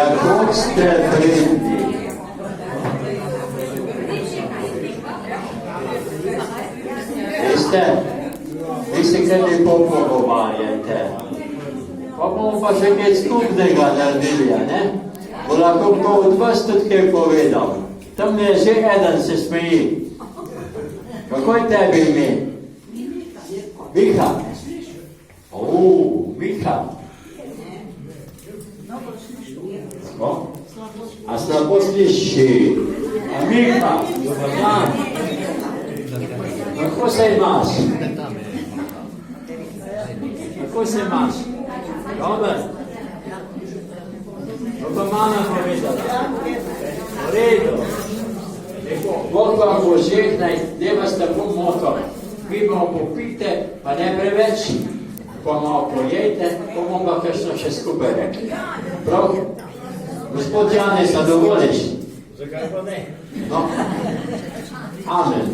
Kako ste pridni. Veste, vi se kaj lepo pogovarjate. Pa bomo pa še kaj skupnega naredili, ne? Bo lahko kdo od vas tudi kaj povedal. Tam je že eden se smeji. Kako je tebi ime? Miha. Miha. A slabo sliši. A Miha, dobar dan. Kako se imaš? Kako se imaš? Dobar? To pa mama povedala. V redu. Bog vam bo žehnaj, ne vas tako moto. Vi bomo popite, pa ne preveč. Pa malo pojejte, pa bomo pa kakšno še skupaj rekli. Prav? Gospod Janez, zadovoljiš? Zakaj pa ne? No. Amen.